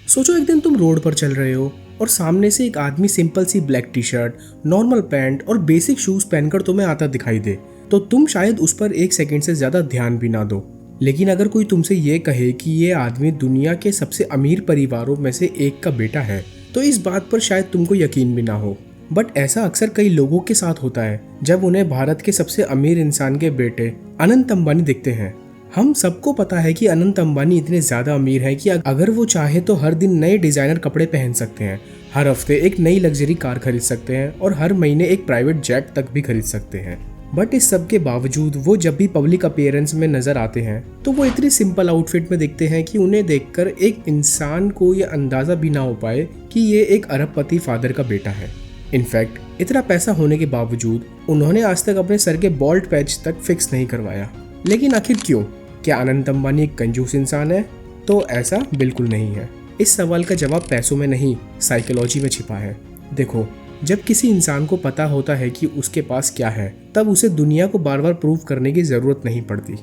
सोचो एक दिन तुम रोड पर चल रहे हो और सामने से एक आदमी सिंपल सी black T shirt, normal pant और बेसिक शूज पहनकर तुम्हें आता दिखाई दे, तो तुम शायद उस पर एक सेकंड से ज्यादा ध्यान भी ना दो। लेकिन अगर कोई तुमसे ये कहे कि ये आदमी दुनिया के सबसे अमीर परिवारों में से एक का बेटा है, तो इस बात पर शायद तुमको यकीन भी ना हो। बट ऐसा अक्सर कई लोगों के साथ होता है जब उन्हें भारत के सबसे अमीर इंसान के बेटे अनंत अंबानी दिखते हैं। हम सबको पता है कि अनंत अंबानी इतने ज्यादा अमीर हैं कि अगर वो चाहे तो हर दिन नए डिजाइनर कपड़े पहन सकते हैं, हर हफ्ते एक नई लग्जरी कार खरीद सकते हैं और हर महीने एक प्राइवेट जेट तक भी खरीद सकते हैं। बट इस सब के बावजूद वो जब भी पब्लिक अपीयरेंस में नजर आते हैं तो वो इतनी सिंपल आउटफिट में दिखते हैं कि उन्हें देखकर एक इंसान को ये अंदाजा भी ना हो पाए कि ये एक अरबपति फादर का बेटा है। इनफैक्ट इतना पैसा होने के बावजूद उन्होंने आज तक अपने सर के बॉल्ड पैच तक फिक्स नहीं करवाया। लेकिन आखिर क्यों? क्या अनंत अंबानी एक कंजूस इंसान है? तो ऐसा बिल्कुल नहीं है। इस सवाल का जवाब पैसों में नहीं, साइकोलॉजी में छिपा है। देखो, जब किसी इंसान को पता होता है कि उसके पास क्या है, तब उसे दुनिया को बार बार प्रूव करने की जरूरत नहीं पड़ती।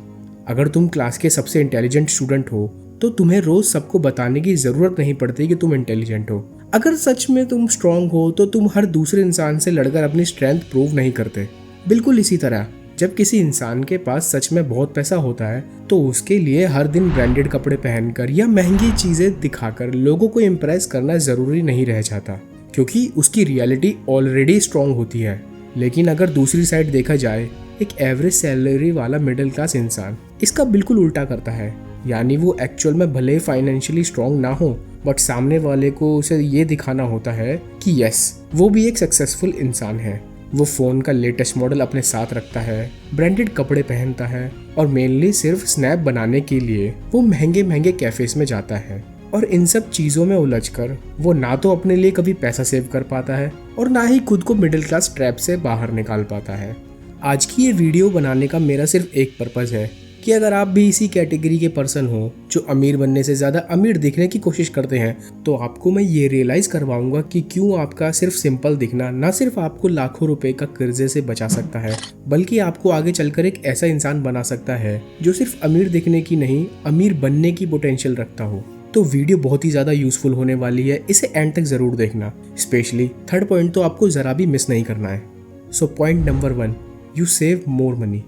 अगर तुम क्लास के सबसे इंटेलिजेंट स्टूडेंट हो तो तुम्हें रोज सबको बताने की जरूरत नहीं पड़ती कि तुम इंटेलिजेंट हो। अगर सच में तुम स्ट्रांग हो तो तुम हर दूसरे इंसान से लड़कर अपनी स्ट्रेंथ प्रूव नहीं करते। बिल्कुल इसी तरह जब किसी इंसान के पास सच में बहुत पैसा होता है तो उसके लिए हर दिन ब्रांडेड कपड़े पहनकर या महंगी चीजें दिखाकर लोगों को इम्प्रेस करना जरूरी नहीं रह जाता, क्योंकि उसकी रियलिटी ऑलरेडी स्ट्रांग होती है। लेकिन अगर दूसरी साइड देखा जाए, एक एवरेज सैलरी वाला मिडिल क्लास इंसान इसका बिल्कुल उल्टा करता है। यानी वो एक्चुअल में भले फाइनेंशियली स्ट्रांग ना हो, बट सामने वाले को उसे ये दिखाना होता है कि यस, वो भी एक सक्सेसफुल इंसान है। वो फ़ोन का लेटेस्ट मॉडल अपने साथ रखता है, ब्रांडेड कपड़े पहनता है और मेनली सिर्फ स्नैप बनाने के लिए वो महंगे महंगे कैफेज में जाता है। और इन सब चीज़ों में उलझकर वो ना तो अपने लिए कभी पैसा सेव कर पाता है और ना ही खुद को मिडिल क्लास ट्रैप से बाहर निकाल पाता है। आज की ये वीडियो बनाने का मेरा सिर्फ एक पर्पज़ है कि अगर आप भी इसी कैटेगरी के पर्सन हो जो अमीर बनने से ज़्यादा अमीर दिखने की कोशिश करते हैं, तो आपको मैं ये रियलाइज़ करवाऊंगा कि क्यों आपका सिर्फ सिंपल दिखना ना सिर्फ आपको लाखों रुपए का कर्जे से बचा सकता है, बल्कि आपको आगे चलकर एक ऐसा इंसान बना सकता है जो सिर्फ अमीर दिखने की नहीं, अमीर बनने की पोटेंशियल रखता हो। तो वीडियो बहुत ही ज़्यादा यूजफुल होने वाली है, इसे एंड तक ज़रूर देखना। स्पेशली थर्ड पॉइंट तो आपको ज़रा भी मिस नहीं करना है। So point number 1, you save more money.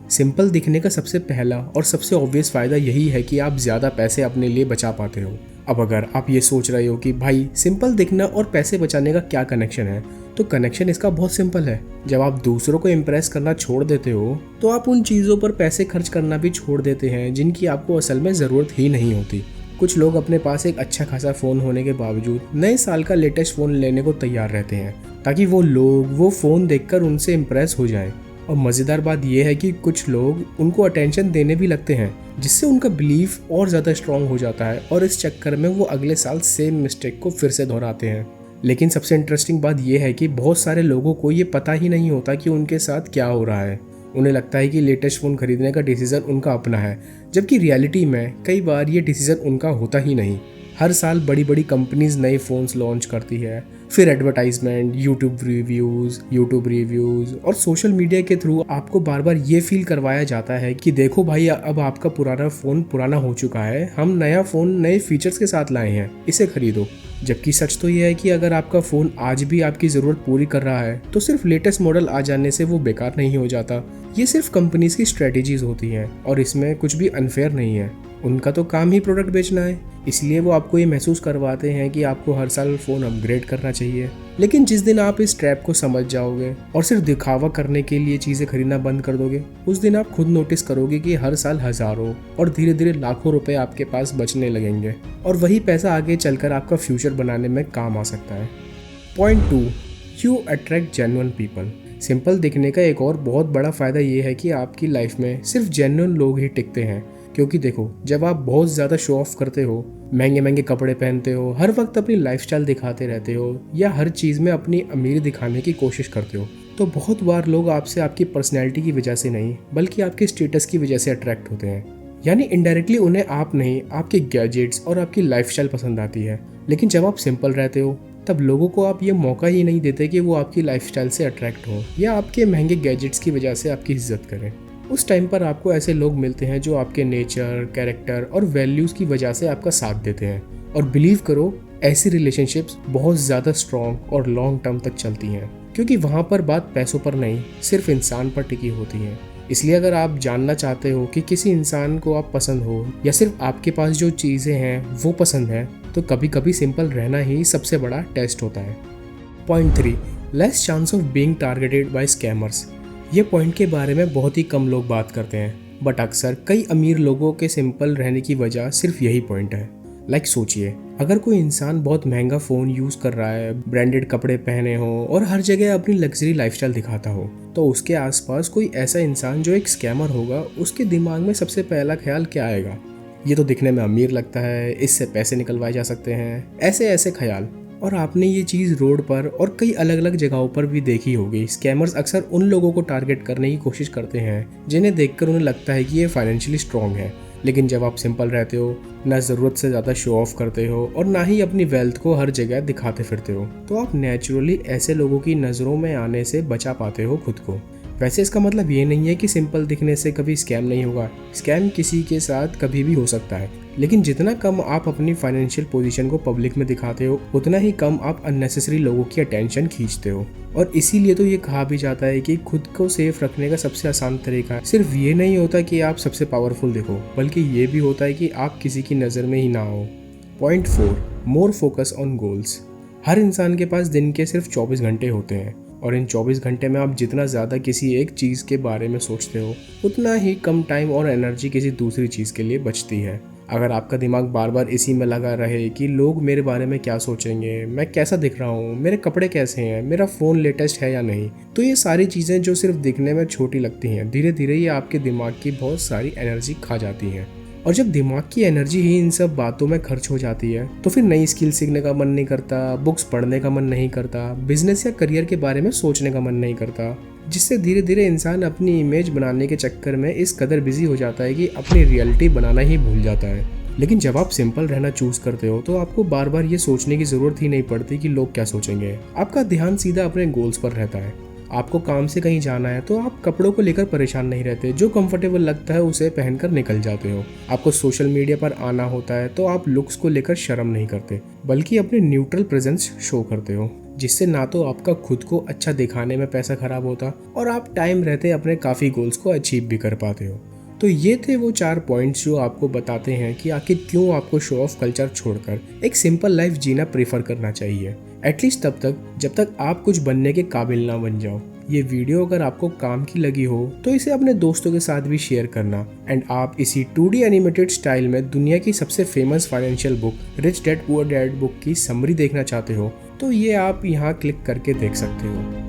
Simple दिखने का सबसे पहला और सबसे ऑब्वियस फ़ायदा यही है कि आप ज़्यादा पैसे अपने लिए बचा पाते हो। अब अगर आप ये सोच रहे हो कि भाई सिंपल दिखना और पैसे बचाने का क्या कनेक्शन है, तो कनेक्शन इसका बहुत सिंपल है। जब आप दूसरों को इम्प्रेस करना छोड़ देते हो तो आप उन चीज़ों पर पैसे खर्च करना भी छोड़ देते हैं जिनकी आपको असल में ज़रूरत ही नहीं होती। कुछ लोग अपने पास एक अच्छा खासा फ़ोन होने के बावजूद नए साल का लेटेस्ट फ़ोन लेने को तैयार रहते हैं ताकि वो लोग वो फ़ोन देखकर उनसे इम्प्रेस हो जाएं। और मज़ेदार बात यह है कि कुछ लोग उनको अटेंशन देने भी लगते हैं, जिससे उनका बिलीफ और ज़्यादा स्ट्रांग हो जाता है और इस चक्कर में वो अगले साल सेम मिस्टेक को फिर से दोहराते हैं। लेकिन सबसे इंटरेस्टिंग बात यह है कि बहुत सारे लोगों को ये पता ही नहीं होता कि उनके साथ क्या हो रहा है। उन्हें लगता है कि लेटेस्ट फ़ोन खरीदने का डिसीज़न उनका अपना है, जबकि रियलिटी में कई बार ये डिसीज़न उनका होता ही नहीं। हर साल बड़ी बड़ी कंपनीज नए फ़ोन्स लॉन्च करती है, फिर एडवर्टाइजमेंट, यूट्यूब रिव्यूज़ और सोशल मीडिया के थ्रू आपको बार बार ये फील करवाया जाता है कि देखो भाई, अब आपका पुराना फ़ोन पुराना हो चुका है, हम नया फ़ोन नए फीचर्स के साथ लाए हैं, इसे खरीदो। जबकि सच तो ये है कि अगर आपका फ़ोन आज भी आपकी ज़रूरत पूरी कर रहा है तो सिर्फ लेटेस्ट मॉडल आ जाने से वो बेकार नहीं हो जाता। ये सिर्फ कंपनीज की स्ट्रेटेजीज होती हैं और इसमें कुछ भी अनफेयर नहीं है। उनका तो काम ही प्रोडक्ट बेचना है, इसलिए वो आपको ये महसूस करवाते हैं कि आपको हर साल फ़ोन अपग्रेड करना चाहिए। लेकिन जिस दिन आप इस ट्रैप को समझ जाओगे और सिर्फ दिखावा करने के लिए चीज़ें खरीदना बंद कर दोगे, उस दिन आप खुद नोटिस करोगे कि हर साल हज़ारों और धीरे धीरे लाखों रुपए आपके पास बचने लगेंगे और वही पैसा आगे चलकर आपका फ्यूचर बनाने में काम आ सकता है। Point 2, you attract genuine people. Simple दिखने का एक और बहुत बड़ा फ़ायदा ये है कि आपकी लाइफ में सिर्फ जेन्युइन लोग ही टिकते हैं। क्योंकि देखो, जब आप बहुत ज़्यादा शो ऑफ करते हो, महंगे महंगे कपड़े पहनते हो, हर वक्त अपनी लाइफस्टाइल दिखाते रहते हो या हर चीज़ में अपनी अमीरी दिखाने की कोशिश करते हो, तो बहुत बार लोग आपसे आपकी पर्सनैलिटी की वजह से नहीं बल्कि आपके स्टेटस की वजह से अट्रैक्ट होते हैं। यानी इनडायरेक्टली उन्हें आप नहीं, आपके गैजेट्स और आपकी लाइफस्टाइल पसंद आती है। लेकिन जब आप सिंपल रहते हो तब लोगों को आप ये मौका ही नहीं देते कि वो आपकी लाइफस्टाइल से अट्रैक्ट हो या आपके महंगे गैजेट्स की वजह से आपकी इज्जत करें। उस टाइम पर आपको ऐसे लोग मिलते हैं जो आपके नेचर, कैरेक्टर और वैल्यूज़ की वजह से आपका साथ देते हैं। और बिलीव करो, ऐसी रिलेशनशिप्स बहुत ज़्यादा स्ट्रॉन्ग और लॉन्ग टर्म तक चलती हैं, क्योंकि वहाँ पर बात पैसों पर नहीं, सिर्फ इंसान पर टिकी होती है। इसलिए अगर आप जानना चाहते हो कि किसी इंसान को आप पसंद हो या सिर्फ आपके पास जो चीज़ें हैं वो पसंद है, तो कभी कभी सिंपल रहना ही सबसे बड़ा टेस्ट होता है। Point 3, less chance of being targeted by scammers. ये पॉइंट के बारे में बहुत ही कम लोग बात करते हैं, बट अक्सर कई अमीर लोगों के सिंपल रहने की वजह सिर्फ यही पॉइंट है। सोचिए, अगर कोई इंसान बहुत महंगा फ़ोन यूज़ कर रहा है, ब्रांडेड कपड़े पहने हो और हर जगह अपनी लग्जरी लाइफस्टाइल दिखाता हो, तो उसके आसपास कोई ऐसा इंसान जो एक स्कैमर होगा, उसके दिमाग में सबसे पहला ख्याल क्या आएगा? ये तो दिखने में अमीर लगता है, इससे पैसे निकलवाए जा सकते हैं, ऐसे ऐसे ख्याल। और आपने ये चीज़ रोड पर और कई अलग अलग जगहों पर भी देखी होगी। स्कैमर्स अक्सर उन लोगों को टारगेट करने की कोशिश करते हैं जिन्हें देखकर उन्हें लगता है कि ये फाइनेंशियली स्ट्रॉन्ग है, लेकिन जब आप सिंपल रहते हो, ना ज़रूरत से ज़्यादा शो ऑफ करते हो और ना ही अपनी वेल्थ को हर जगह दिखाते फिरते हो, तो आप नेचुरली ऐसे लोगों की नज़रों में आने से बचा पाते हो खुद को। वैसे इसका मतलब ये नहीं है कि सिंपल दिखने से कभी स्कैम नहीं होगा। स्कैम किसी के साथ कभी भी हो सकता है, लेकिन जितना कम आप अपनी फाइनेंशियल पोजीशन को पब्लिक में दिखाते हो, उतना ही कम आप अननेसेसरी लोगों की अटेंशन खींचते हो। और इसीलिए तो ये कहा भी जाता है कि खुद को सेफ रखने का सबसे आसान तरीका सिर्फ ये नहीं होता कि आप सबसे पावरफुल दिखो, बल्कि ये भी होता है कि आप किसी की नज़र में ही ना हो। Point 4, more focus on goals. हर इंसान के पास दिन के सिर्फ 24 घंटे होते हैं, और इन 24 घंटे में आप जितना ज़्यादा किसी एक चीज़ के बारे में सोचते हो, उतना ही कम टाइम और एनर्जी किसी दूसरी चीज़ के लिए बचती है। अगर आपका दिमाग बार बार इसी में लगा रहे कि लोग मेरे बारे में क्या सोचेंगे, मैं कैसा दिख रहा हूँ, मेरे कपड़े कैसे हैं, मेरा फ़ोन लेटेस्ट है या नहीं, तो ये सारी चीज़ें जो सिर्फ दिखने में छोटी लगती हैं, धीरे धीरे ये आपके दिमाग की बहुत सारी एनर्जी खा जाती हैं। और जब दिमाग की एनर्जी ही इन सब बातों में खर्च हो जाती है, तो फिर नई स्किल सीखने का मन नहीं करता, बुक्स पढ़ने का मन नहीं करता, बिजनेस या करियर के बारे में सोचने का मन नहीं करता, जिससे धीरे धीरे इंसान अपनी इमेज बनाने के चक्कर में इस कदर बिजी हो जाता है कि अपनी रियलिटी बनाना ही भूल जाता है। लेकिन जब आप सिंपल रहना चूज करते हो, तो आपको बार बार ये सोचने की जरूरत ही नहीं पड़ती कि लोग क्या सोचेंगे। आपका ध्यान सीधा अपने गोल्स पर रहता है। आपको काम से कहीं जाना है तो आप कपड़ों को लेकर परेशान नहीं रहते, जो कंफर्टेबल लगता है उसे पहनकर निकल जाते हो। आपको सोशल मीडिया पर आना होता है तो आप लुक्स को लेकर शर्म नहीं करते, बल्कि अपने न्यूट्रल प्रेजेंस शो करते हो, जिससे ना तो आपका खुद को अच्छा दिखाने में पैसा खराब होता और आप टाइम रहते अपने काफ़ी गोल्स को अचीव भी कर पाते हो। तो ये थे वो 4 पॉइंट्स जो आपको बताते हैं कि आखिर क्यों आपको शो ऑफ कल्चर छोड़कर एक सिंपल लाइफ जीना प्रेफर करना चाहिए, एटलीस्ट तब तक जब तक आप कुछ बनने के काबिल ना बन जाओ। ये वीडियो अगर आपको काम की लगी हो तो इसे अपने दोस्तों के साथ भी शेयर करना। एंड आप इसी 2D एनिमेटेड स्टाइल में दुनिया की सबसे famous financial book rich dad poor dad book की समरी देखना चाहते हो, तो ये आप यहाँ क्लिक करके देख सकते हो।